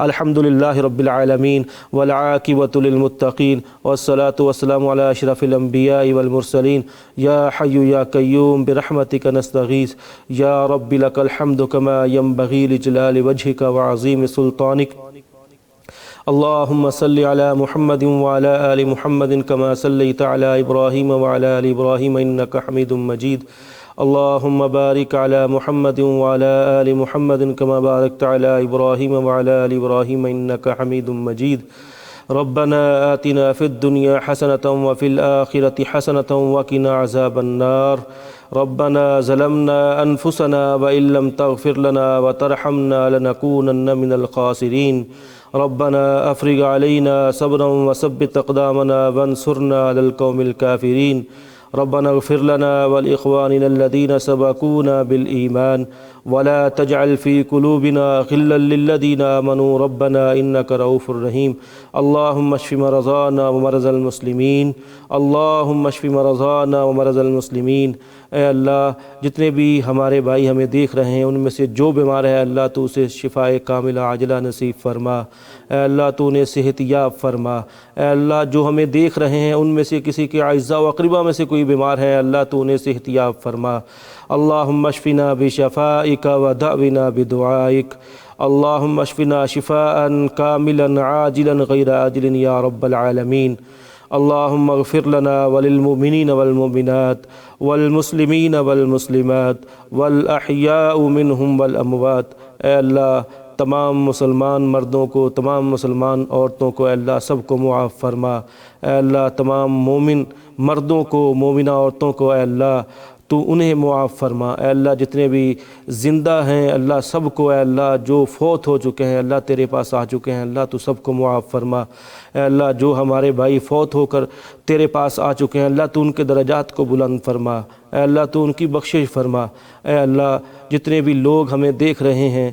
الحمدللہ رب العالمین والعاقبۃ للمتقین والصلاة والسلام علی اشرف الانبیاء والمرسلین یا حی یا قیوم برحمتک نستغیث یا رب لک الحمد کما ینبغی لجلال وجہک وعظیم سلطانک اللہم صلی علی محمد وعلی آل محمد کما صلیت علی ابراہیم وعلی آل ابراہیم انک حمید مجید اللہم بارک علی محمد وعلی آل محمد کما بارکت علی ابراہیم وعلی آل ابراہیم انک حمید مجید ربنا آتنا فی الدنیا حسنة وفی الآخرة حسنة وقنا عذاب النار ربنا ظلمنا انفسنا وإن لم تغفر لنا وترحمنا لنكونن من الخاسرین ربنا افرغ علينا صبرا وثبت اقدامنا وانصرنا على القوم الكافرين ربنا اغفر لنا ولإخواننا الذين سبقونا بالإيمان ولا تجعل في قلوبنا غلا للذين آمنوا ربنا إنك رؤوف رحيم اللهم اشف مرضانا ومرضى المسلمين اللهم اشف مرضانا ومرضى المسلمين اے اللہ جتنے بھی ہمارے بھائی ہمیں دیکھ رہے ہیں ان میں سے جو بیمار ہے اللہ تو اسے شفائے کاملہ عاجلہ نصیب فرما اے اللہ تو انہیں صحت یاب فرما اے اللہ جو ہمیں دیکھ رہے ہیں ان میں سے کسی کے اعزاء و اقربا میں سے کوئی بیمار ہے اللہ تو انہیں صحت یاب فرما اللہم اشفنا بشفائک ودعونا بدعائک اللہم اشفنا شفاء کاملا عاجلا غیر آجل یا رب العالمین اللہم اغفر لنا وللمؤمنین والمؤمنات والمسلمین والمسلمات والاحیاء منہم والاموات اے اللہ تمام مسلمان مردوں کو تمام مسلمان عورتوں کو اے اللہ سب کو معاف فرما اے اللہ تمام مومن مردوں کو مومنہ عورتوں کو اے اللہ تو انہیں معاف فرما اے اللہ جتنے بھی زندہ ہیں اللہ سب کو اے اللہ جو فوت ہو چکے ہیں اللہ تیرے پاس آ چکے ہیں اللہ تو سب کو معاف فرما اے اللہ جو ہمارے بھائی فوت ہو کر تیرے پاس آ چکے ہیں اللہ تو ان کے درجات کو بلند فرما اے اللہ تو ان کی بخشش فرما اے اللہ جتنے بھی لوگ ہمیں دیکھ رہے ہیں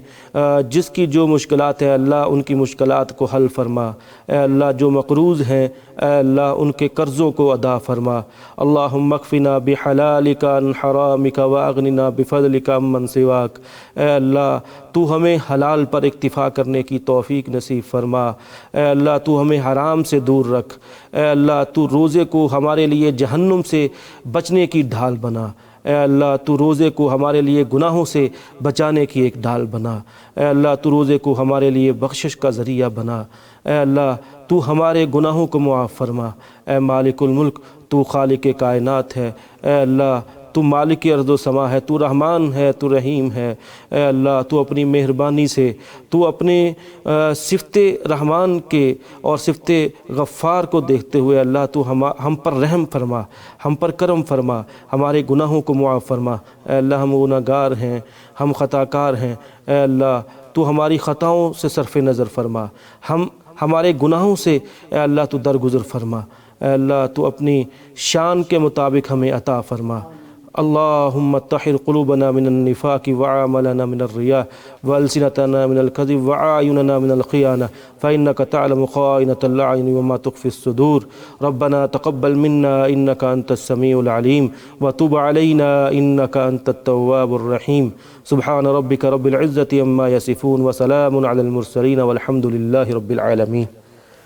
جس کی جو مشکلات ہیں اللہ ان کی مشکلات کو حل فرما اے اللہ جو مقروض ہیں اے اللہ ان کے قرضوں کو ادا فرما اللہم اکفنا بحلالک عن حرامک واغننا بفضلک عمن سواک اے اللہ تو ہمیں حلال پر اکتفا کرنے کی توفیق نصیب فرما اے اللہ تو ہمیں حرام سے دور رکھ اے اللہ تو روزے کو ہمارے لیے جہنم سے بچنے کی ڈھال بنا اے اللہ تو روزے کو ہمارے لیے گناہوں سے بچانے کی ایک ڈھال بنا اے اللہ تو روزے کو ہمارے لیے بخشش کا ذریعہ بنا اے اللہ تو ہمارے گناہوں کو معاف فرما اے مالک الملک تو خالق کائنات ہے اے اللہ تو مالک ارض و سما ہے تو رحمان ہے تو رحیم ہے اے اللہ تو اپنی مہربانی سے تو اپنے صفت رحمان کے اور صفت غفار کو دیکھتے ہوئے اللہ تو ہم پر رحم فرما ہم پر کرم فرما ہمارے گناہوں کو معاف فرما اے اللہ ہم گناہ گار ہیں ہم خطا کار ہیں اے اللہ تو ہماری خطاؤں سے صرف نظر فرما ہمارے گناہوں سے اے اللہ تو درگزر فرما اے اللہ تو اپنی شان کے مطابق ہمیں عطا فرما اللہم طہر قلوبنا من النفاق وعاملنا من الرياء والسنتنا من الكذب وعایننا من الخیانة فإنك تعلم خائنة الأعین وما تخفي الصدور ربنا تقبل منا إنك أنت السميع العليم وتب علينا إنك أنت التواب الرحيم سبحان ربك رب العزة عما يصفون وسلام على المرسلين والحمد لله رب العالمين